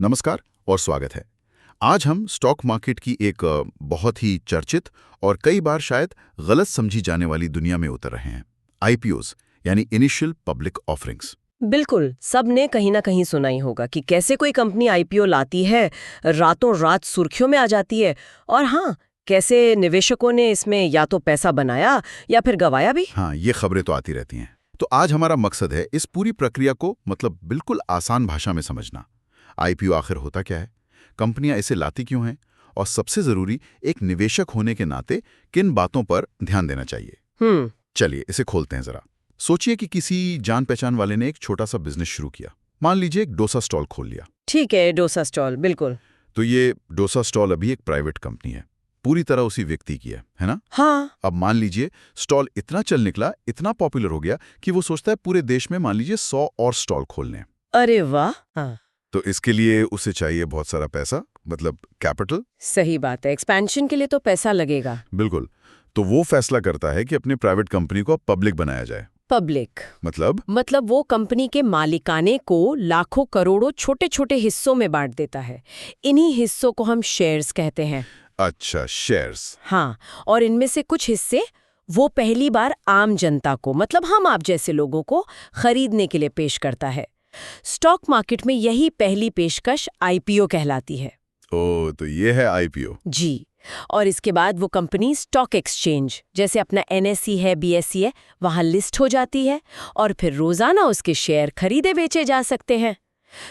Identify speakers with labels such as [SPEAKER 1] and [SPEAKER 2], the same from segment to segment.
[SPEAKER 1] नमस्कार और स्वागत है। आज हम स्टॉक मार्केट की एक बहुत ही चर्चित और कई बार शायद गलत समझी जाने वाली दुनिया में उतर रहे हैं। आईपीओज यानी इनिशियल पब्लिक ऑफरिंग्स।
[SPEAKER 2] बिल्कुल, सबने कहीं ना कहीं सुना ही होगा कि कैसे कोई कंपनी आईपीओ लाती है, रातों रात सुर्खियों में आ जाती है, और हाँ, कैसे निवेशकों ने इसमें या तो पैसा बनाया या फिर गंवाया भी।
[SPEAKER 1] हाँ, ये खबरें तो आती रहती हैं। तो आज हमारा मकसद है इस पूरी प्रक्रिया को मतलब बिल्कुल आसान भाषा में समझना। आईपीओ आखिर होता क्या है, कंपनियां इसे लाती क्यों हैं, और सबसे जरूरी एक निवेशक होने के नाते किन बातों पर ध्यान देना चाहिए। चलिए इसे खोलते हैं जरा। सोचिए कि किसी जान पहचान वाले ने एक छोटा सा बिजनेस शुरू किया। मान लीजिए एक डोसा स्टॉल खोल लिया।
[SPEAKER 2] ठीक है, डोसा स्टॉल, बिल्कुल।
[SPEAKER 1] तो ये डोसा स्टॉल अभी एक प्राइवेट कंपनी है, पूरी तरह उसी व्यक्ति की है ना।
[SPEAKER 2] हाँ।
[SPEAKER 1] अब मान लीजिए स्टॉल इतना चल निकला, इतना पॉपुलर हो गया कि वो सोचता है पूरे देश में मान लीजिए 100 और स्टॉल खोलने हैं।
[SPEAKER 2] अरे वाह। हाँ,
[SPEAKER 1] तो इसके लिए उसे चाहिए बहुत सारा पैसा, मतलब कैपिटल।
[SPEAKER 2] सही बात है, एक्सपेंशन के लिए तो पैसा लगेगा।
[SPEAKER 1] बिल्कुल। तो वो फैसला करता है कि अपनी प्राइवेट कंपनी को पब्लिक बनाया जाए।
[SPEAKER 2] पब्लिक
[SPEAKER 1] मतलब
[SPEAKER 2] वो कंपनी के मालिकाने को लाखों करोड़ों छोटे छोटे हिस्सों में बांट देता है। इन्हीं हिस्सों को हम शेयर्स कहते हैं।
[SPEAKER 1] अच्छा, शेयर्स।
[SPEAKER 2] हाँ, और इनमें से कुछ हिस्से वो पहली बार आम जनता को, मतलब हम आप जैसे लोगों को खरीदने के लिए पेश करता है। स्टॉक मार्केट में यही पहली पेशकश आईपीओ कहलाती है।
[SPEAKER 1] ओ, तो ये है आईपीओ।
[SPEAKER 2] जी। और इसके बाद वो कंपनी स्टॉक एक्सचेंज, जैसे अपना एनएसई है, बीएसई है, वहां लिस्ट हो जाती है, और फिर रोजाना उसके शेयर खरीदे बेचे जा सकते हैं।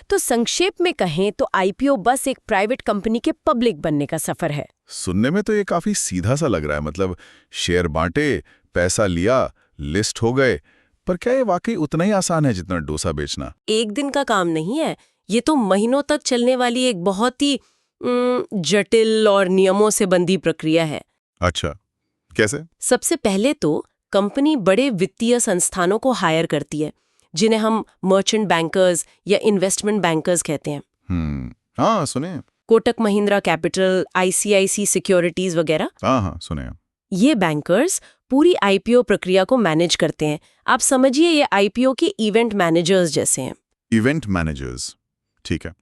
[SPEAKER 2] तो संक्षेप में कहें तो आईपीओ बस एक प्राइवेट कंपनी के पब्लिक बनने का सफर है।
[SPEAKER 1] सुनने में तो ये काफी सीधा सा लग रहा है, मतलब शेयर बांटे, पैसा लिया, लिस्ट हो गए। पर क्या ये वाकई उतना ही आसान है जितना डोसा बेचना?
[SPEAKER 2] एक दिन का काम नहीं है, ये तो महीनों तक चलने वाली एक बहुत ही जटिल और नियमों से बंधी प्रक्रिया है।
[SPEAKER 1] अच्छा, कैसे?
[SPEAKER 2] सबसे पहले तो कंपनी बड़े वित्तीय संस्थानों को हायर करती है, जिन्हें हम मर्चेंट बैंकर्स या इन्वेस्टमेंट बैंकर्स कहते हैं।
[SPEAKER 1] हाँ सुने।
[SPEAKER 2] Kotak Mahindra capital, ICIC securities वगैरह।
[SPEAKER 1] हाँ सुने।
[SPEAKER 2] ये बैंकर्स पूरी आईपीओ प्रक्रिया को मैनेज करते हैं। आप समझिए ये आईपीओ के इवेंट मैनेजर्स जैसे हैं।
[SPEAKER 1] इवेंट मैनेजर्स, ठीक है।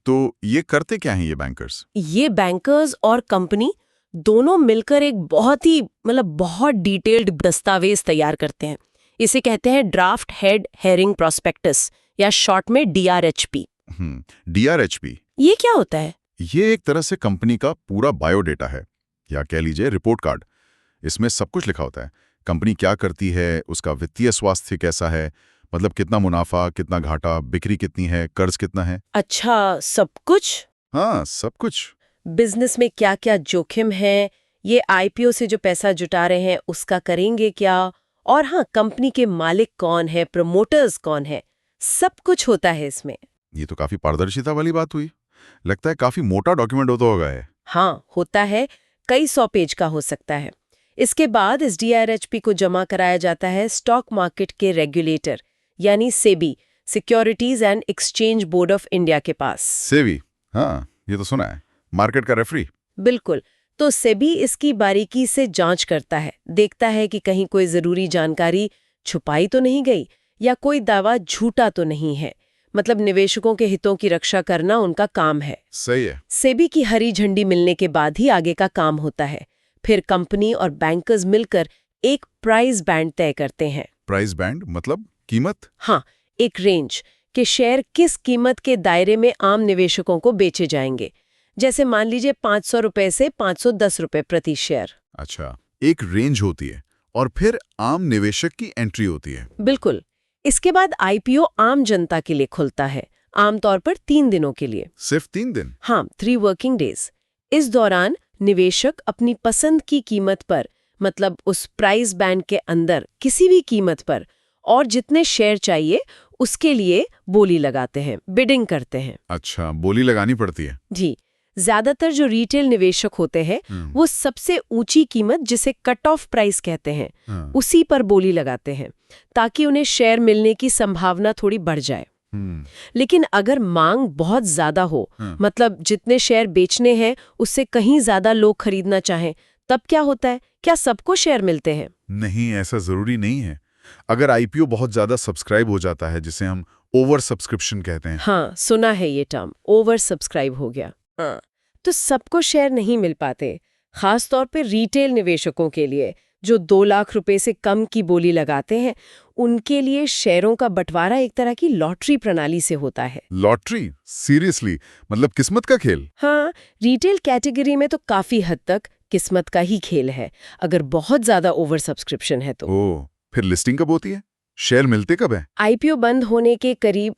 [SPEAKER 1] तो ये करते क्या हैं ये बैंकर्स?
[SPEAKER 2] ये बैंकर्स और कंपनी दोनों मिलकर एक बहुत डिटेल्ड दस्तावेज तैयार करते हैं। इसे कहते हैं ड्राफ्ट हेड हेयरिंग प्रोस्पेक्टस, या शॉर्ट में डीआरएचपी।
[SPEAKER 1] डीआरएचपी,
[SPEAKER 2] ये क्या होता है?
[SPEAKER 1] ये एक तरह से कंपनी का पूरा बायोडेटा है, या कह लीजिए रिपोर्ट कार्ड। इसमें सब कुछ लिखा होता है। कंपनी क्या करती है, उसका वित्तीय स्वास्थ्य कैसा है, मतलब कितना मुनाफा, कितना घाटा, बिक्री कितनी है, कर्ज कितना है।
[SPEAKER 2] अच्छा, सब कुछ?
[SPEAKER 1] हाँ, सब कुछ।
[SPEAKER 2] बिजनेस में क्या क्या जोखिम है, ये आईपीओ से जो पैसा जुटा रहे हैं उसका करेंगे क्या, और हाँ, कंपनी के मालिक कौन है, प्रमोटर्स कौन है, सब कुछ होता है इसमें।
[SPEAKER 1] ये तो काफी पारदर्शिता वाली बात हुई। लगता है काफी मोटा डॉक्यूमेंट होता होगा है।
[SPEAKER 2] हाँ, होता है, कई 100 पेज का हो सकता है। इसके बाद इस डीआरएचपी को जमा कराया जाता है स्टॉक मार्केट के रेगुलेटर, यानी SEBI, securities and exchange board of India के पास।
[SPEAKER 1] सेबी, हाँ ये तो सुना है, मार्केट का रेफरी।
[SPEAKER 2] बिल्कुल। तो सेबी इसकी बारीकी से जांच करता है, देखता है कि कहीं कोई जरूरी जानकारी छुपाई तो नहीं गई, या कोई दावा झूठा तो नहीं है। मतलब निवेशकों के हितों की रक्षा करना उनका काम है।
[SPEAKER 1] सही है।
[SPEAKER 2] सेबी की हरी झंडी मिलने के बाद ही आगे का काम होता है। फिर कंपनी और बैंकर्स मिलकर एक प्राइस बैंड तय करते हैं।
[SPEAKER 1] प्राइस बैंड मतलब कीमत?
[SPEAKER 2] हाँ, एक रेंज के शेयर किस कीमत के दायरे में आम निवेशकों को बेचे जाएंगे। जैसे मान लीजिए 500 रुपए से 510 रुपए प्रति शेयर।
[SPEAKER 1] अच्छा, एक रेंज होती है और फिर आम निवेशक की एंट्री होती है।
[SPEAKER 2] बिल्कुल। इसके बाद आईपीओ आम जनता के लिए खुलता है, आमतौर पर 3 दिनों के लिए।
[SPEAKER 1] सिर्फ 3 दिन?
[SPEAKER 2] हाँ, 3 वर्किंग डेज। इस दौरान निवेशक अपनी पसंद की कीमत पर, मतलब उस प्राइस बैंड के अंदर किसी भी कीमत पर, और जितने शेयर चाहिए उसके लिए बोली लगाते हैं, बिडिंग करते हैं।
[SPEAKER 1] अच्छा, बोली लगानी पड़ती है।
[SPEAKER 2] जी। ज्यादातर जो रिटेल निवेशक होते हैं वो सबसे ऊंची कीमत, जिसे कट ऑफ प्राइस कहते हैं, उसी पर बोली लगाते हैं, ताकि उन्हें शेयर मिलने की संभावना थोड़ी बढ़ जाए। लेकिन अगर मांग बहुत ज्यादा हो, मतलब जितने शेयर बेचने हैं उससे कहीं ज्यादा लोग खरीदना चाहें, तब क्या होता है? क्या सबको शेयर मिलते हैं?
[SPEAKER 1] नहीं, ऐसा जरूरी नहीं है। अगर आईपीओ बहुत ज्यादा सब्सक्राइब हो जाता है, जिसे हम ओवर सब्सक्रिप्शन कहते हैं।
[SPEAKER 2] हाँ, सुना है ये टर्म, ओवर सब्सक्राइब हो गया। हाँ, तो सबको शेयर नहीं मिल पाते, खास तौर पे रिटेल निवेशकों के लिए जो 2 लाख रुपए से कम की बोली लगाते हैं, उनके लिए शेयरों का बंटवारा एक तरह की लॉटरी प्रणाली से होता है।
[SPEAKER 1] लॉटरी? सीरियसली? मतलब किस्मत का खेल?
[SPEAKER 2] हाँ, रिटेल कैटेगरी में तो काफी हद तक किस्मत का ही खेल है, अगर बहुत ज्यादा ओवर सब्सक्रिप्शन है तो।
[SPEAKER 1] ओह, फिर लिस्टिंग कब होती है? शेयर मिलते कब है?
[SPEAKER 2] आईपीओ बंद होने के करीब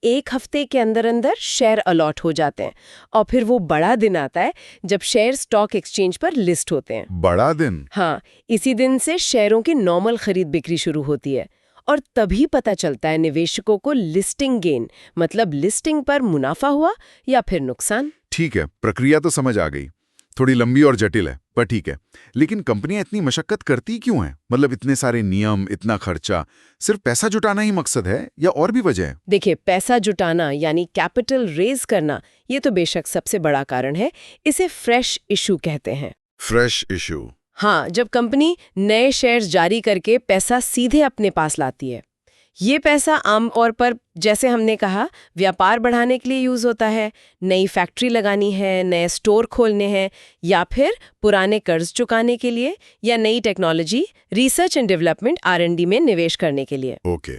[SPEAKER 2] 1 हफ्ते के अंदर अंदर शेयर अलॉट हो जाते हैं, और फिर वो बड़ा दिन आता है जब शेयर स्टॉक एक्सचेंज पर लिस्ट होते हैं।
[SPEAKER 1] बड़ा दिन?
[SPEAKER 2] हाँ, इसी दिन से शेयरों की नॉर्मल खरीद बिक्री शुरू होती है, और तभी पता चलता है निवेशकों को लिस्टिंग गेन, मतलब लिस्टिंग पर मुनाफा हुआ या फिर नुकसान।
[SPEAKER 1] ठीक है, प्रक्रिया तो समझ आ गई। थोड़ी लंबी और जटिल है, पर ठीक है। लेकिन कंपनियां इतनी मशक्कत करती क्यों हैं? मतलब इतने सारे नियम, इतना खर्चा, सिर्फ पैसा जुटाना ही मकसद है या और भी वजह है?
[SPEAKER 2] देखिए, पैसा जुटाना यानी कैपिटल रेज करना, ये तो बेशक सबसे बड़ा कारण है। इसे फ्रेश इशू कहते हैं।
[SPEAKER 1] Fresh issue?
[SPEAKER 2] हाँ, जब कंपनी नए शेयर्स जारी करके पैसा सीधे अपने पास लाती है। ये पैसा आमतौर पर, जैसे हमने कहा, व्यापार बढ़ाने के लिए यूज होता है, नई फैक्ट्री लगानी है, नए स्टोर खोलने हैं, या फिर पुराने कर्ज चुकाने के लिए, या नई technology, research and development R&D में निवेश करने के लिए।
[SPEAKER 1] ओके,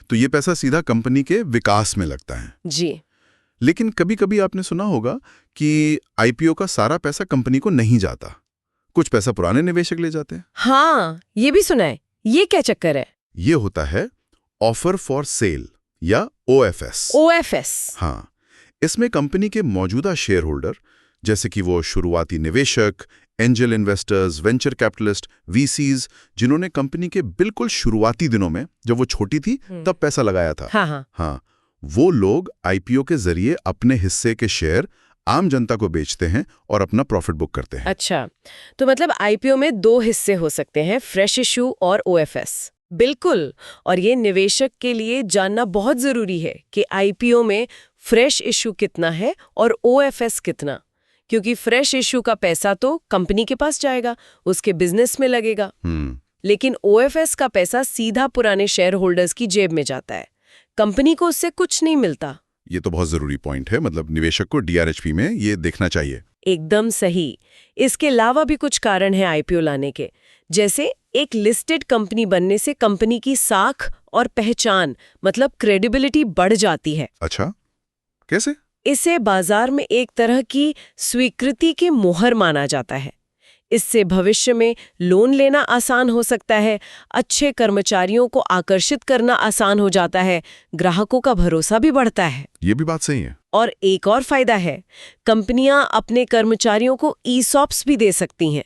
[SPEAKER 1] तो ये पैसा सीधा कंपनी के विकास में लगता है।
[SPEAKER 2] जी।
[SPEAKER 1] लेकिन कभी-कभी आपने सुना होगा कि आईपीओ का सारा पैसा कंपनी को नहीं जाता, कुछ पैसा पुराने निवेशक ले जाते हैं।
[SPEAKER 2] हाँ, ये भी सुना है। ये क्या चक्कर है?
[SPEAKER 1] ये होता है ऑफर फॉर सेल या OFS।
[SPEAKER 2] OFS।
[SPEAKER 1] हाँ, इसमें कंपनी के मौजूदा शेयर होल्डर, जैसे कि वो शुरुआती निवेशक, angel investors, venture capitalist, VCs, जिन्होंने कंपनी के बिल्कुल शुरुआती दिनों में, जब वो छोटी थी, तब पैसा लगाया था। हाँ, वो लोग आईपीओ के जरिए अपने हिस्से के शेयर आम जनता को बेचते हैं और अपना प्रॉफिट बुक करते हैं।
[SPEAKER 2] अच्छा, तो मतलब आईपीओ में 2 हिस्से हो सकते हैं, फ्रेश इशू और OFS। बिल्कुल, और ये निवेशक के लिए जानना बहुत जरूरी है कि आईपीओ में फ्रेश इशू कितना है और OFS कितना, क्योंकि फ्रेश इशू का पैसा तो कंपनी के पास जाएगा, उसके बिजनेस में लगेगा। लेकिन OFS का पैसा सीधा पुराने शेयर होल्डर्स की जेब में जाता है, कंपनी को उससे कुछ नहीं मिलता।
[SPEAKER 1] ये तो बहुत जरूरी पॉइंट है, मतलब निवेशक को DRHP में ये देखना चाहिए।
[SPEAKER 2] एकदम सही। इसके अलावा भी कुछ कारण हैं आईपीओ लाने के, जैसे एक लिस्टेड कंपनी बनने से कंपनी की साख और पहचान, मतलब क्रेडिबिलिटी बढ़ जाती है।
[SPEAKER 1] अच्छा, कैसे?
[SPEAKER 2] इसे बाजार में एक तरह की स्वीकृति की मोहर माना जाता है। इससे भविष्य में लोन लेना आसान हो सकता है, अच्छे कर्मचारियों को आकर्षित करना आसान हो जाता है, ग्राहकों का भरोसा भी बढ़ता है।
[SPEAKER 1] ये भी बात सही है।
[SPEAKER 2] और एक और फायदा है, कंपनियां अपने कर्मचारियों को ESOPs भी दे सकती हैं,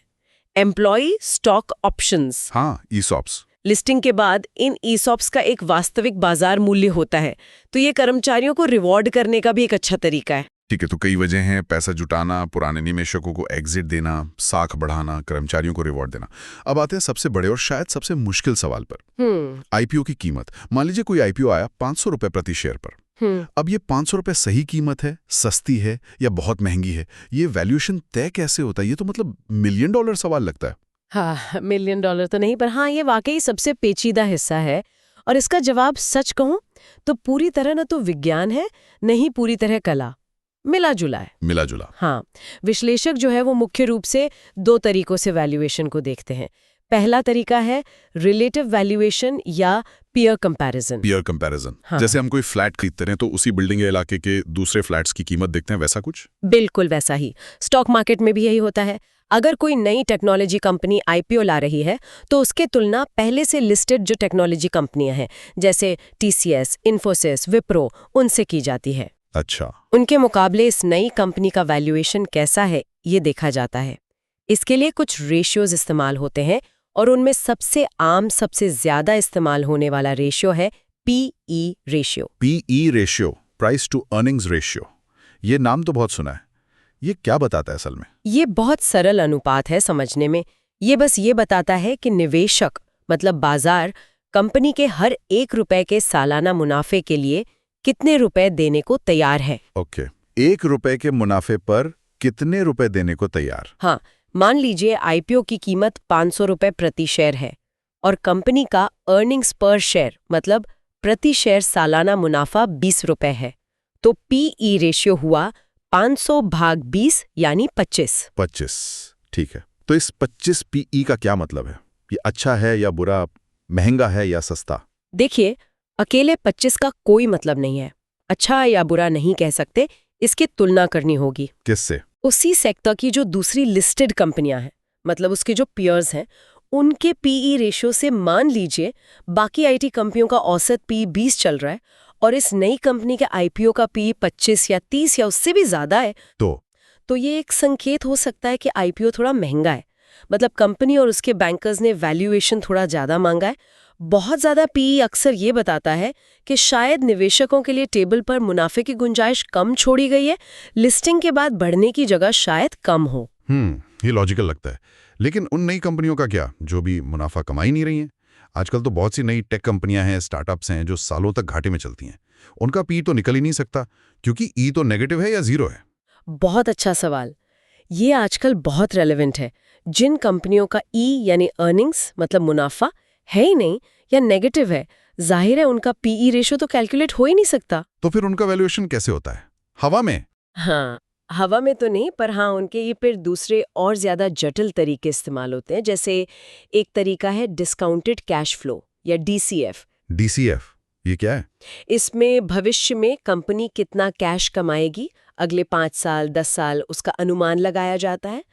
[SPEAKER 2] एम्प्लॉई स्टॉक ऑप्शंस।
[SPEAKER 1] हाँ, ESOPs।
[SPEAKER 2] लिस्टिंग के बाद इन ESOPs का एक वास्तविक बाजार मूल्य होता है, तो ये कर्मचारियों को रिवॉर्ड करने का भी एक अच्छा तरीका है।
[SPEAKER 1] ठीक है, तो कई वजह हैं, पैसा जुटाना, पुराने निवेशकों को एग्जिट देना, साख बढ़ाना, कर्मचारियों को रिवॉर्ड देना। अब आते हैं सबसे बड़े और शायद सबसे मुश्किल सवाल पर, आईपीओ की कीमत। मान लीजिए कोई आईपीओ आया 500 रुपए प्रति शेयर पर। अब ये 500 रुपए सही कीमत है, सस्ती है या बहुत महंगी है? ये वैल्यूएशन तय कैसे होता है? ये तो मतलब $1 मिलियन सवाल लगता है।
[SPEAKER 2] हाँ, $1 मिलियन तो नहीं, पर हाँ, ये वाकई सबसे पेचीदा हिस्सा है। और इसका जवाब सच कहूं तो पूरी तरह न तो विज्ञान है, न ही पूरी तरह कला, मिला जुला है।
[SPEAKER 1] मिला जुला।
[SPEAKER 2] हाँ, विश्लेषक जो है वो मुख्य रूप से 2 तरीकों से वैल्यूएशन को देखते हैं। पहला तरीका है रिलेटिव वैल्यूएशन या पीयर कंपैरिजन।
[SPEAKER 1] पीयर कंपैरिजन,
[SPEAKER 2] हाँ।
[SPEAKER 1] जैसे हम कोई फ्लैट खरीदते हैं तो उसी बिल्डिंग या इलाके के दूसरे फ्लैट्स की कीमत देखते हैं, वैसा कुछ?
[SPEAKER 2] बिल्कुल वैसा ही। स्टॉक मार्केट में भी यही होता है। अगर कोई नई टेक्नोलॉजी कंपनी आईपीओ ला रही है तो उसके तुलना पहले से लिस्टेड जो टेक्नोलॉजी कंपनियां हैं, जैसे TCS, इन्फोसिस, विप्रो, उनसे की जाती है।
[SPEAKER 1] अच्छा।
[SPEAKER 2] उनके मुकाबले इस नई कंपनी का वैल्यूएशन कैसा है, ये देखा जाता है। इसके लिए कुछ रेशियोज इस्तेमाल होते हैं, और उनमें सबसे आम, सबसे ज्यादा इस्तेमाल होने वाला रेशियो है PE ratio.
[SPEAKER 1] PE ratio, price to earnings ratio. ये नाम तो बहुत सुना है, ये क्या बताता है असल में?
[SPEAKER 2] ये बहुत सरल अनुपात है समझने में। ये बस ये बताता है कि निवेशक, मतलब बाजार, कंपनी के हर 1 रुपए के सालाना मुनाफे के लिए कितने रुपए देने को तैयार है।
[SPEAKER 1] ओके, 1 रुपए के मुनाफे पर कितने रुपए देने को तैयार?
[SPEAKER 2] हाँ, मान लीजिए आईपीओ की कीमत 500 रुपए प्रति शेयर है और कंपनी का अर्निंग्स पर शेयर, मतलब प्रति शेयर सालाना मुनाफा 20 रुपए है, तो पीई रेशियो हुआ 500/20 यानी 25।
[SPEAKER 1] 25, ठीक है। तो इस 25 पीई का क्या मतलब है? ये अच्छा है या बुरा, महंगा है या सस्ता?
[SPEAKER 2] देखिए, अकेले 25 का कोई मतलब नहीं है। अच्छा या बुरा नहीं कह सकते, इसकी तुलना करनी होगी
[SPEAKER 1] किससे?
[SPEAKER 2] उसी सेक्टर की जो दूसरी लिस्टेड कंपनियां हैं, मतलब उसके जो पीयर्स हैं, उनके पीई रेशियो से। मान लीजिए बाकी आईटी कंपनियों का औसत पी 20 चल रहा है और इस नई कंपनी के आईपीओ का पी 25 या 30 या उससे भी ज्यादा है, तो ये एक संकेत हो सकता है कि आईपीओ थोड़ा महंगा है। मतलब कंपनी और उसके बैंकर्स ने वैल्यूएशन थोड़ा ज्यादा मांगा है। बहुत ज्यादा पीई अक्सर ये बताता है कि शायद निवेशकों के लिए टेबल पर मुनाफे की गुंजाइश कम छोड़ी गई है, लिस्टिंग के बाद बढ़ने की जगह शायद कम हो।
[SPEAKER 1] ये लॉजिकल लगता है। लेकिन उन नई कंपनियों का क्या, जो भी मुनाफा कमा ही नहीं रही हैं? आजकल तो बहुत सी नई टेक कंपनियां हैं, स्टार्टअप्स हैं, जो सालों तक घाटे में चलती हैं। उनका पी तो निकल ही नहीं सकता, क्योंकि ई तो नेगेटिव है या जीरो है।
[SPEAKER 2] बहुत अच्छा सवाल। ये आजकल बहुत रेलेवेंट है। जिन कंपनियों का ई यानी अर्निंग्स मतलब मुनाफा है ही नहीं या नेगेटिव है, जाहिर है उनका पीई रेशियो तो कैलकुलेट हो ही नहीं सकता।
[SPEAKER 1] तो फिर उनका वैल्यूएशन कैसे होता है? हवा में?
[SPEAKER 2] हाँ, हवा में तो नहीं, पर हाँ उनके ये फिर दूसरे और ज्यादा जटिल तरीके इस्तेमाल होते हैं। जैसे एक तरीका है डिस्काउंटेड कैश फ्लो या डीसीएफ।
[SPEAKER 1] डीसीएफ, ये क्या है?
[SPEAKER 2] इसमें भविष्य में कंपनी कितना कैश कमाएगी अगले 5 साल 10 साल उसका अनुमान लगाया जाता है,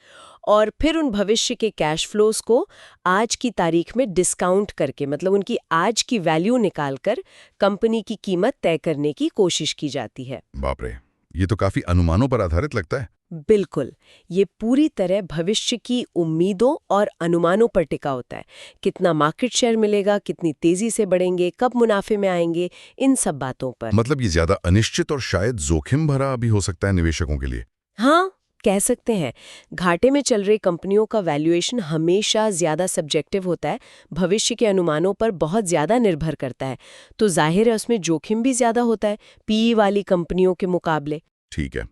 [SPEAKER 2] और फिर उन भविष्य के कैश फ्लोज को आज की तारीख में डिस्काउंट करके, मतलब उनकी आज की वैल्यू निकालकर कंपनी की कीमत तय करने की कोशिश की जाती है।
[SPEAKER 1] बाप रे, ये तो काफी अनुमानों पर आधारित लगता है।
[SPEAKER 2] बिल्कुल, ये पूरी तरह भविष्य की उम्मीदों और अनुमानों पर टिका होता है। कितना मार्केट शेयर मिलेगा, कितनी तेजी से बढ़ेंगे, कब मुनाफे में आएंगे, इन सब बातों पर।
[SPEAKER 1] मतलब ये ज्यादा अनिश्चित और शायद जोखिम भरा भी हो सकता है निवेशकों के लिए।
[SPEAKER 2] हाँ, कह सकते हैं। घाटे में चल रही कंपनियों का वैल्यूएशन हमेशा ज्यादा सब्जेक्टिव होता है, भविष्य के अनुमानों पर बहुत ज्यादा निर्भर करता है, तो जाहिर है उसमें जोखिम भी ज्यादा होता है पीई वाली कंपनियों के मुकाबले।
[SPEAKER 1] ठीक है,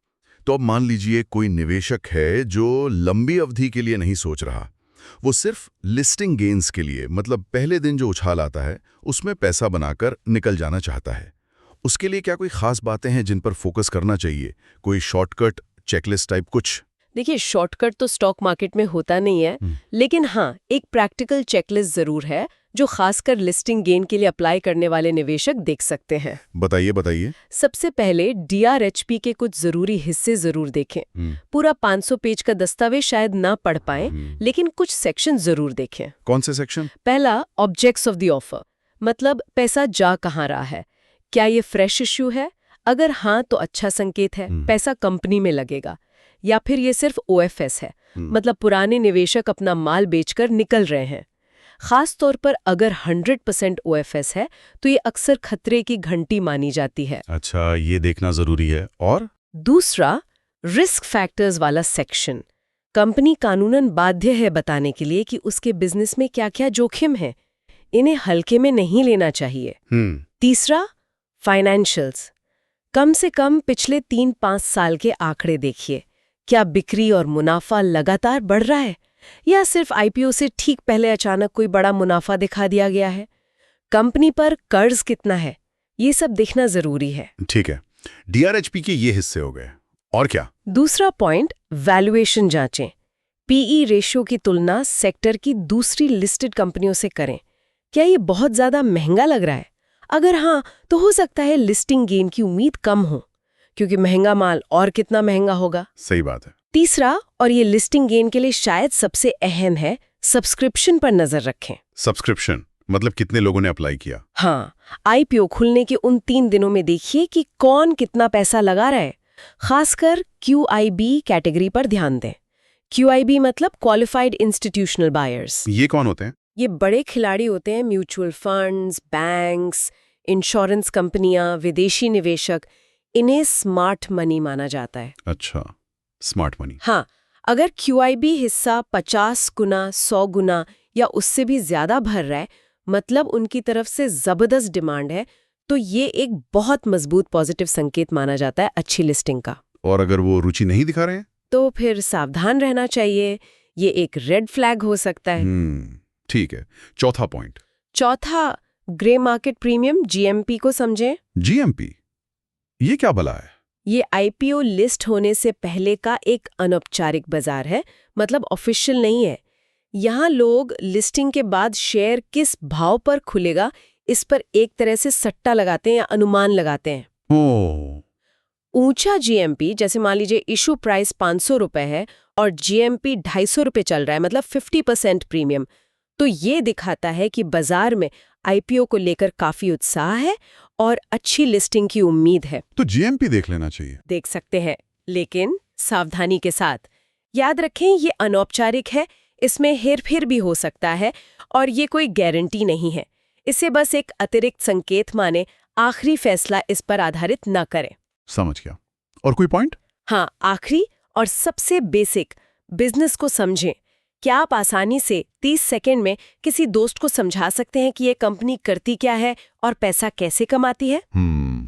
[SPEAKER 1] तो अब मान लीजिए कोई निवेशक है जो लंबी अवधि के लिए नहीं सोच रहा, वो सिर्फ लिस्टिंग गेन्स के लिए, मतलब पहले दिन जो उछाल आता है उसमें पैसा बनाकर निकल जाना चाहता है। उसके लिए क्या कोई खास बातें हैं जिन पर फोकस करना चाहिए? कोई शॉर्टकट चेकलिस्ट टाइप कुछ?
[SPEAKER 2] देखिए, शॉर्टकट तो स्टॉक मार्केट में होता नहीं है, लेकिन हाँ एक प्रैक्टिकल चेकलिस्ट जरूर है जो खासकर लिस्टिंग गेन के लिए अप्लाई करने वाले निवेशक देख सकते हैं।
[SPEAKER 1] बताइए बताइए।
[SPEAKER 2] सबसे पहले डीआरएचपी के कुछ जरूरी हिस्से जरूर देखें। पूरा 500 पेज का दस्तावेज शायद ना पढ़ पाएं, लेकिन कुछ सेक्शन जरूर देखें।
[SPEAKER 1] कौन से सेक्शन?
[SPEAKER 2] पहला, ऑब्जेक्ट्स ऑफ द ऑफर, मतलब पैसा जा कहाँ रहा है। क्या ये फ्रेश इश्यू है? अगर हाँ तो अच्छा संकेत है, पैसा कंपनी में लगेगा। या फिर ये सिर्फ ओएफएस है, मतलब पुराने निवेशक अपना माल बेचकर निकल रहे हैं। खास तौर पर अगर 100% ओएफएस है तो ये अक्सर खतरे की घंटी मानी जाती है।
[SPEAKER 1] अच्छा, ये देखना जरूरी है। और
[SPEAKER 2] दूसरा, रिस्क फैक्टर्स वाला सेक्शन। कंपनी कानूनन बाध्य है बताने के लिए कि उसके बिजनेस में क्या-क्या जोखिम है, इन्हें हल्के में नहीं लेना चाहिए। तीसरा, फाइनेंशियल्स। कम से कम पिछले 3-5 साल के आंकड़े देखिए। क्या बिक्री और मुनाफा लगातार बढ़ रहा है या सिर्फ आईपीओ से ठीक पहले अचानक कोई बड़ा मुनाफा दिखा दिया गया है? कंपनी पर कर्ज कितना है, ये सब देखना जरूरी है।
[SPEAKER 1] ठीक है, डीआरएचपी के ये हिस्से हो गए। और क्या?
[SPEAKER 2] दूसरा पॉइंट, वैल्यूएशन जांचें। पीई रेशियो की तुलना सेक्टर की दूसरी लिस्टेड कंपनियों से करें। क्या ये बहुत ज्यादा महंगा लग रहा है? अगर हाँ तो हो सकता है लिस्टिंग गेन की उम्मीद कम हो, क्योंकि महंगा माल और कितना महंगा होगा।
[SPEAKER 1] सही बात है।
[SPEAKER 2] तीसरा, और ये लिस्टिंग गेन के लिए शायद सबसे अहम है, सब्सक्रिप्शन पर नजर रखें।
[SPEAKER 1] सब्सक्रिप्शन मतलब कितने लोगों ने अप्लाई किया?
[SPEAKER 2] हाँ, आईपीओ खुलने के उन 3 दिनों में देखिए कि कौन कितना पैसा लगा रहा है। खासकर क्यूआईबी कैटेगरी पर ध्यान दें। क्यूआईबी मतलब क्वालिफाइड इंस्टीट्यूशनल बायर्स।
[SPEAKER 1] ये कौन होते हैं?
[SPEAKER 2] ये बड़े खिलाड़ी होते हैं, म्यूचुअल फंड्स, बैंक्स, इंश्योरेंस कंपनियां, विदेशी निवेशक। इन्हें स्मार्ट मनी माना जाता है।
[SPEAKER 1] अच्छा, स्मार्ट मनी।
[SPEAKER 2] हाँ, अगर क्यूआईबी हिस्सा 50 गुना, 100 गुना या उससे भी ज्यादा भर रहा है, मतलब उनकी तरफ से जबरदस्त डिमांड है, तो ये एक बहुत मजबूत पॉजिटिव संकेत माना जाता है अच्छी लिस्टिंग का।
[SPEAKER 1] और अगर वो रुचि नहीं दिखा रहे हैं
[SPEAKER 2] तो फिर सावधान रहना चाहिए, ये एक रेड फ्लैग हो सकता है।
[SPEAKER 1] ठीक है। चौथा पॉइंट।
[SPEAKER 2] चौथा, ग्रे मार्केट प्रीमियम जीएमपी को समझें।
[SPEAKER 1] जीएमपी, ये क्या भला है?
[SPEAKER 2] ये आईपीओ लिस्ट होने से पहले का एक अनौपचारिक बाजार है, मतलब ऑफिशियल नहीं है। यहाँ लोग लिस्टिंग के बाद शेयर किस भाव पर खुलेगा इस पर एक तरह से सट्टा लगाते हैं या अनुमान लगाते हैं।
[SPEAKER 1] ओह,
[SPEAKER 2] ऊंचा जीएमपी, जैसे मान लीजिए इशू प्राइस 500 रुपए है और जीएमपी 250 रुपए चल रहा है, मतलब 50% प्रीमियम, तो ये दिखाता है कि बाजार में आईपीओ को लेकर काफी उत्साह है और अच्छी लिस्टिंग की उम्मीद है।
[SPEAKER 1] तो जीएमपी देख लेना चाहिए।
[SPEAKER 2] देख सकते हैं, लेकिन सावधानी के साथ। याद रखें, ये अनौपचारिक है, इसमें हेरफेर भी हो सकता है और ये कोई गारंटी नहीं है। इसे बस एक अतिरिक्त संकेत माने, आखिरी फैसला इस पर आधारित न करें।
[SPEAKER 1] समझ गया। और कोई पॉइंट?
[SPEAKER 2] हाँ, आखिरी और सबसे बेसिक, बिजनेस को समझें। क्या आप आसानी से 30 सेकंड में किसी दोस्त को समझा सकते हैं कि ये कंपनी करती क्या है और पैसा कैसे कमाती है?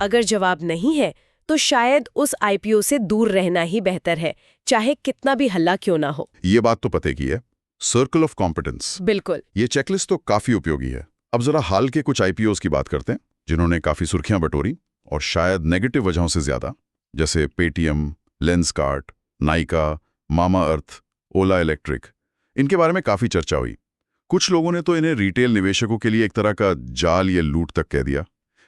[SPEAKER 2] अगर जवाब नहीं है तो शायद उस आईपीओ से दूर रहना ही बेहतर है, चाहे कितना भी हल्ला क्यों ना हो।
[SPEAKER 1] ये बात तो पते की है। सर्कल ऑफ कॉम्पिटेंस,
[SPEAKER 2] बिल्कुल।
[SPEAKER 1] ये चेकलिस्ट तो काफी उपयोगी है। अब जरा हाल के कुछ आईपीओस की बात करते हैं जिन्होंने काफी सुर्खियां बटोरी, और शायद नेगेटिव वजहों से ज्यादा, जैसे पेटीएम, लेंसकार्ट, नाइका, मामा अर्थ, ओला इलेक्ट्रिक। इनके बारे में काफी चर्चा हुई। कुछ लोगों ने तो इन्हें रिटेल निवेशकों के लिए एक तरह का जाल या लूट तक कह दिया।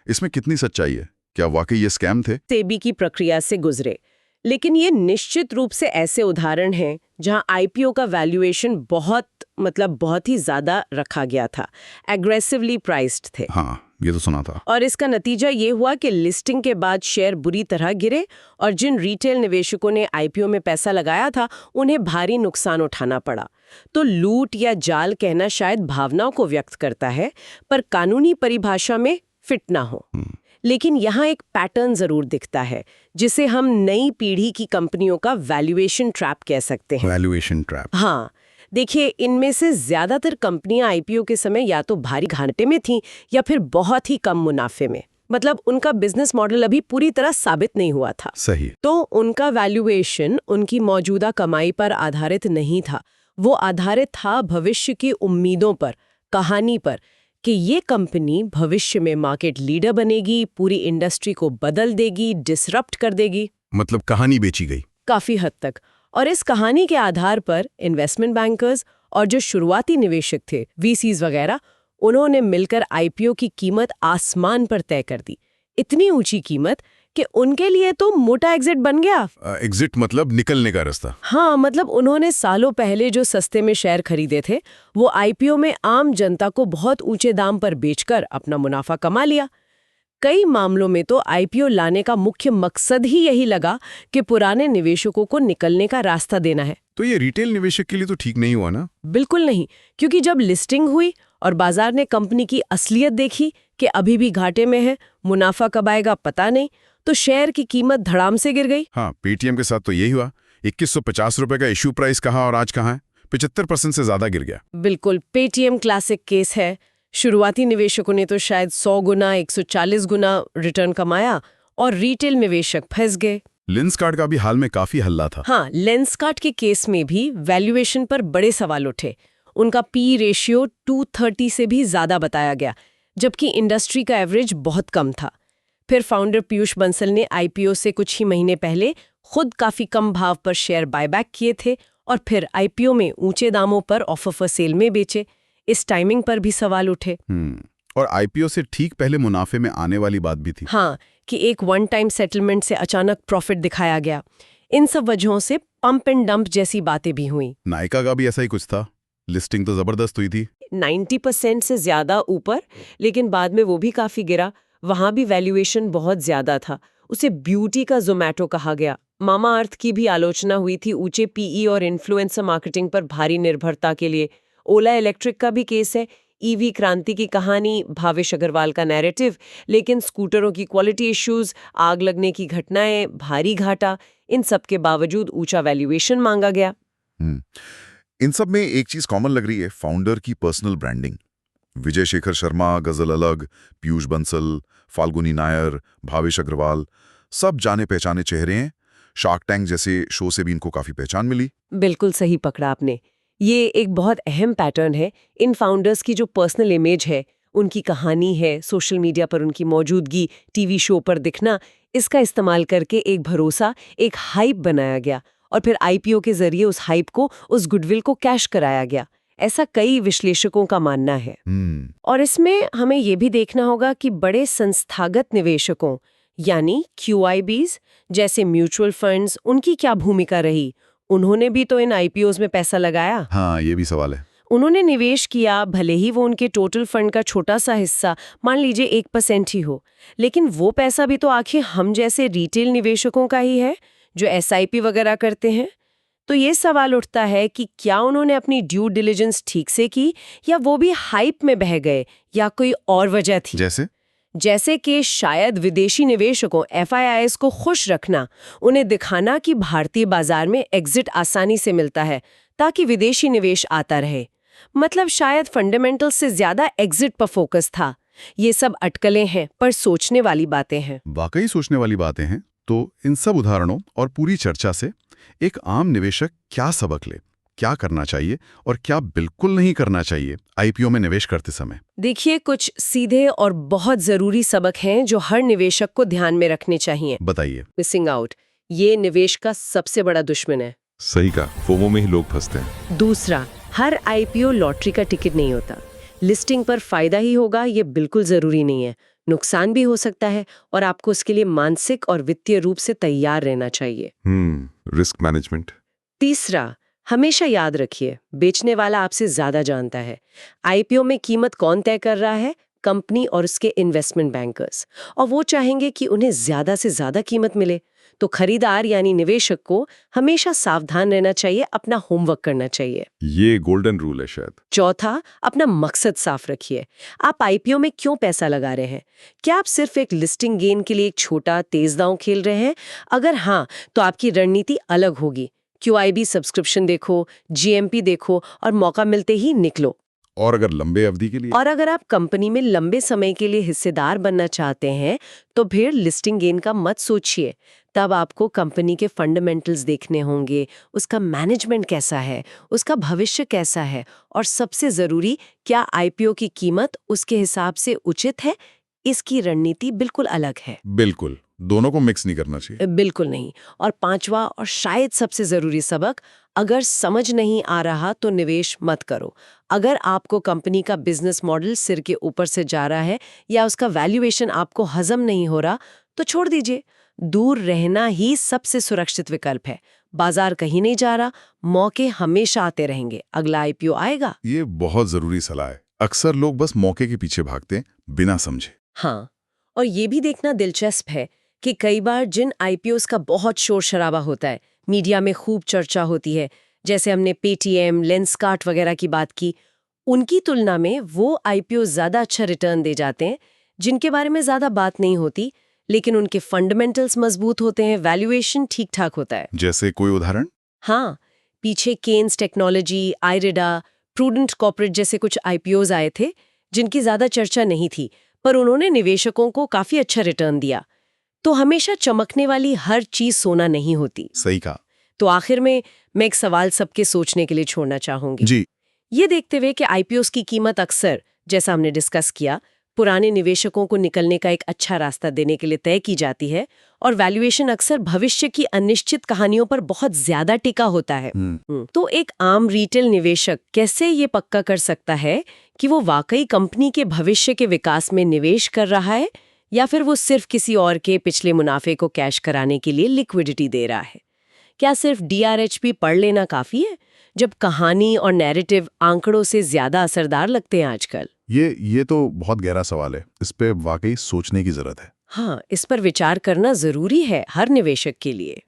[SPEAKER 1] इसमें कितनी सच्चाई है? क्या वाकई ये स्कैम थे?
[SPEAKER 2] सेबी की प्रक्रिया से गुजरे, लेकिन ये निश्चित रूप से ऐसे उदाहरण हैं जहां आईपीओ का वैल्यूएशन बहुत ही ज्यादा रखा गया था, एग्रेसिवली प्राइस्ड थे।
[SPEAKER 1] हाँ, ये तो सुना था।
[SPEAKER 2] और इसका नतीजा ये हुआ कि लिस्टिंग के बाद शेयर बुरी तरह गिरे और जिन रिटेल निवेशकों ने आईपीओ में पैसा लगाया था उन्हें भारी नुकसान उठाना पड़ा। तो लूट या जाल कहना शायद भावनाओं को व्यक्त करता है, पर कानूनी परिभाषा में फिट ना हो। लेकिन यहाँ एक पैटर्न जरूर दिखता है जिसे हम नई पीढ़ी की कंपनियों का वैल्यूएशन ट्रैप कह सकते हैं।
[SPEAKER 1] Valuation trap.
[SPEAKER 2] हाँ, देखिए, इनमें से ज्यादातर कंपनियां आईपीओ के समय या तो भारी घाटे में थीं या फिर बहुत ही कम मुनाफे में, मतलब उनका बिजनेस मॉडल अभी पूरी तरह साबित नहीं हुआ था।
[SPEAKER 1] सही।
[SPEAKER 2] तो उनका वैल्यूएशन उनकी मौजूदा कमाई पर आधारित नहीं था, वो आधारित था भविष्य की उम्मीदों पर, कहानी पर कि ये कंपनी भविष्य में मार्केट लीडर बनेगी, पूरी इंडस्ट्री को बदल देगी, डिसरप्ट कर देगी।
[SPEAKER 1] मतलब कहानी बेची गई
[SPEAKER 2] काफी हद तक। और इस कहानी के आधार पर इन्वेस्टमेंट बैंकर्स और जो शुरुआती निवेशक थे, वीसीज वगैरह, उन्होंने मिलकर आईपीओ की कीमत आसमान पर तय कर दी। इतनी ऊंची कीमत कि उनके लिए तो मोटा एग्जिट बन गया।
[SPEAKER 1] एग्जिट मतलब निकलने का रास्ता।
[SPEAKER 2] हाँ, मतलब उन्होंने सालों पहले जो सस्ते में शेयर खरीदे थे वो आईपीओ में आम जनता को बहुत ऊंचे दाम पर बेचकर अपना मुनाफा कमा लिया। कई मामलों में तो आईपीओ लाने का मुख्य मकसद ही यही लगा कि पुराने निवेशकों को निकलने का रास्ता देना है।
[SPEAKER 1] तो ये रिटेल निवेशक के लिए तो ठीक नहीं हुआ ना?
[SPEAKER 2] बिल्कुल नहीं, क्योंकि जब लिस्टिंग हुई और बाजार ने कंपनी की असलियत देखी कि अभी भी घाटे में है, मुनाफा कब आएगा पता नहीं, तो शेयर की कीमत धड़ाम से गिर गई।
[SPEAKER 1] हाँ, पेटीएम के साथ तो यही हुआ। 2150 रुपए का इश्यू प्राइस कहाँ और आज कहाँ है? 75% से ज्यादा गिर गया।
[SPEAKER 2] बिल्कुल, पेटीएम क्लासिक केस है। शुरुआती निवेशकों ने तो शायद 100 गुना 140 गुना रिटर्न कमाया और रिटेल निवेशक फंस गए।
[SPEAKER 1] लेंसकार्ट का भी हाल में काफी हल्ला था।
[SPEAKER 2] हाँ, लेंसकार्ट के केस में भी वैल्यूएशन पर बड़े सवाल उठे। उनका पी रेशियो 230 से भी ज्यादा बताया गया, जबकि इंडस्ट्री का एवरेज बहुत कम था। फिर फाउंडर पीयूष बंसल ने आईपीओ से कुछ ही महीने पहले खुद काफी कम भाव पर शेयर बायबैक किए थे और फिर आईपीओ में ऊंचे दामों पर ऑफर फॉर सेल में बेचे। इस टाइमिंग पर भी सवाल उठे।
[SPEAKER 1] और आईपीओ से ठीक पहले मुनाफे में आने वाली बात भी थी।
[SPEAKER 2] हाँ, कि एक वन टाइम सेटलमेंट से अचानक प्रॉफिट दिखाया गया। इन सब वजहों से पंप एंड डंप जैसी बातें भी हुई।
[SPEAKER 1] नाइका का भी ऐसा ही कुछ था। लिस्टिंग तो जबरदस्त हुई थी,
[SPEAKER 2] 90% से ज्यादा ऊपर, लेकिन बाद में वो भी काफी गिरा। वहां भी वैल्यूएशन बहुत ज्यादा था। उसे ब्यूटी का जोमैटो कहा गया। मामा अर्थ की भी आलोचना हुई थी ऊंचे पीई और इन्फ्लुएंसर मार्केटिंग पर भारी निर्भरता के लिए। ओला इलेक्ट्रिक का भी केस है। ईवी क्रांति की कहानी, भावेश अग्रवाल का नैरेटिव, लेकिन स्कूटरों की क्वालिटी इश्यूज, आग लगने की घटनाएं, भारी घाटा, इन सब के बावजूद ऊंचा वैल्यूएशन मांगा गया।
[SPEAKER 1] इन सब में एक चीज कॉमन लग रही है, फाउंडर की पर्सनल ब्रांडिंग। विजय शेखर शर्मा, गजल अलग, पीयूष बंसल, फाल्गुनी नायर, भावेश अग्रवाल, सब जाने पहचाने चेहरे हैं। शार्क टैंक जैसे शो से भी इनको काफी पहचान मिली।
[SPEAKER 2] बिल्कुल सही पकड़ा आपने। ये एक बहुत अहम पैटर्न है। इन फाउंडर्स की जो पर्सनल इमेज है उनकी कहानी है, सोशल मीडिया पर उनकी मौजूदगी, टीवी शो पर दिखना, इसका इस्तेमाल करके एक भरोसा, एक हाइप बनाया गया और फिर आईपीओ के जरिए उस हाइप को, उस गुडविल को कैश कराया गया। ऐसा कई विश्लेषकों का मानना है। और इसमें हमें ये भी देखना होगा कि बड़े संस्थागत निवेशकों यानी QIBs जैसे म्यूचुअल फंड्स, उनकी क्या भूमिका रही। उन्होंने भी तो इन आईपीओज में पैसा लगाया।
[SPEAKER 1] हाँ, ये भी सवाल है।
[SPEAKER 2] उन्होंने निवेश किया, भले ही वो उनके टोटल फंड का छोटा सा हिस्सा, मान लीजिए 1% ही हो, लेकिन वो पैसा भी तो आखिर हम जैसे रिटेल निवेशकों का ही है जो SIP वगैरह करते हैं। तो ये सवाल उठता है कि क्या उन्होंने अपनी ड्यू डिलिजेंस ठीक से की या वो भी हाइप में बह गए या कोई और वजह थी। जैसे कि शायद विदेशी निवेशकों FIIs को खुश रखना, उन्हें दिखाना कि भारतीय बाजार में एग्जिट आसानी से मिलता है ताकि विदेशी निवेश आता रहे। मतलब शायद फंडामेंटल से ज्यादा एग्जिट पर फोकस था। ये सब अटकलें हैं, पर सोचने वाली बातें हैं।
[SPEAKER 1] वाकई सोचने वाली बातें हैं। तो इन सब उदाहरणों और पूरी चर्चा से एक आम निवेशक क्या सबक ले, क्या करना चाहिए और क्या बिल्कुल नहीं करना चाहिए आईपीओ में निवेश करते समय?
[SPEAKER 2] देखिए, कुछ सीधे और बहुत जरूरी सबक हैं जो हर निवेशक को ध्यान में रखने चाहिए।
[SPEAKER 1] बताइए।
[SPEAKER 2] मिसिंग आउट, ये निवेश का सबसे बड़ा दुश्मन है।
[SPEAKER 3] सही का, फोमो में ही लोग फंसते हैं।
[SPEAKER 2] दूसरा, हर आईपीओ लॉटरी का टिकट नहीं होता। लिस्टिंग पर फायदा ही होगा ये बिल्कुल जरूरी नहीं है। नुकसान भी हो सकता है और आपको उसके लिए मानसिक और वित्तीय रूप से तैयार रहना चाहिए।
[SPEAKER 3] Risk management.
[SPEAKER 2] तीसरा, हमेशा याद रखिए, बेचने वाला आपसे ज्यादा जानता है। आईपीओ में कीमत कौन तय कर रहा है? कंपनी और उसके इन्वेस्टमेंट बैंकर्स, और वो चाहेंगे कि उन्हें ज्यादा से ज्यादा कीमत मिले। तो खरीदार यानी निवेशक को हमेशा सावधान रहना चाहिए, अपना होमवर्क करना चाहिए।
[SPEAKER 3] ये गोल्डन रूल है शायद।
[SPEAKER 2] चौथा, अपना मकसद साफ रखिए। आप आईपीओ में क्यों पैसा लगा रहे हैं? क्या आप सिर्फ एक लिस्टिंग गेन के लिए एक छोटा तेज दांव खेल रहे हैं? अगर हाँ, तो आपकी रणनीति अलग होगी। QIB सब्सक्रिप्शन देखो, GMP देखो और मौका मिलते ही निकलो।
[SPEAKER 1] और अगर लंबे अवधि के लिए?
[SPEAKER 2] और अगर आप कंपनी में लंबे समय के लिए हिस्सेदार बनना चाहते हैं तो फिर लिस्टिंग गेन का मत सोचिए। तब आपको कंपनी के फंडामेंटल्स देखने होंगे, उसका मैनेजमेंट कैसा है, उसका भविष्य कैसा है, और सबसे जरूरी, क्या आईपीओ की कीमत उसके हिसाब से उचित है। इसकी रणनीति बिल्कुल अलग है।
[SPEAKER 1] बिल्कुल, दोनों को मिक्स नहीं करना चाहिए।
[SPEAKER 2] बिल्कुल नहीं। और पांचवा और शायद सबसे जरूरी सबक, अगर समझ नहीं आ रहा तो निवेश मत करो। अगर आपको कंपनी का बिजनेस मॉडल सिर के ऊपर से जा रहा है या उसका वैल्यूएशन आपको हजम नहीं हो रहा, तो छोड़ दीजिए। दूर रहना ही सबसे सुरक्षित विकल्प है। बाजार कहीं नहीं जा रहा, मौके हमेशा आते रहेंगे। अगला आईपीओ आएगा।
[SPEAKER 1] ये बहुत जरूरी सलाह है। अक्सर लोग बस मौके के पीछे भागते हैं बिना समझे।
[SPEAKER 2] हाँ, और ये भी देखना दिलचस्प है कि कई बार जिन आईपीओस का बहुत शोर शराबा होता है, मीडिया में खूब चर्चा होती है, जैसे हमने पेटीएम, लेंसकार्ट वगैरह की बात की, उनकी तुलना में वो आईपीओ ज्यादा अच्छा रिटर्न दे जाते हैं जिनके बारे में ज्यादा बात नहीं होती, लेकिन उनके फंडामेंटल्स मजबूत होते हैं, वैल्यूएशन ठीक ठाक होता है।
[SPEAKER 1] जैसे कोई उदाहरण?
[SPEAKER 2] हाँ, पीछे केन्स टेक्नोलॉजी, आइरिडा, प्रूडेंट कॉर्पोरेट जैसे कुछ आईपीओज आए थे जिनकी ज्यादा चर्चा नहीं थी, पर उन्होंने निवेशकों को काफी अच्छा रिटर्न दिया। तो हमेशा चमकने वाली हर चीज सोना नहीं होती।
[SPEAKER 1] सही कहा।
[SPEAKER 2] तो आखिर में मैं एक सवाल सबके सोचने के लिए छोड़ना चाहूंगी
[SPEAKER 1] जी।
[SPEAKER 2] ये देखते हुए कि आईपीओस की कीमत अक्सर, जैसा हमने डिस्कस किया, पुराने निवेशकों को निकलने का एक अच्छा रास्ता देने के लिए तय की जाती है, और वैल्यूएशन अक्सर भविष्य की अनिश्चित कहानियों पर बहुत ज्यादा टिका होता है। तो एक आम रिटेल निवेशक कैसे ये पक्का कर सकता है कि वो वाकई कंपनी के भविष्य के विकास में निवेश कर रहा है या फिर वो सिर्फ किसी और के पिछले मुनाफे को कैश कराने के लिए लिक्विडिटी दे रहा है? क्या सिर्फ DRHP पढ़ लेना काफी है, जब कहानी और नैरेटिव आंकड़ों से ज्यादा असरदार लगते हैं आजकल?
[SPEAKER 1] ये तो बहुत गहरा सवाल है। इस पे वाकई सोचने की जरूरत है।
[SPEAKER 2] हाँ, इस पर विचार करना जरूरी है हर निवेशक के लिए।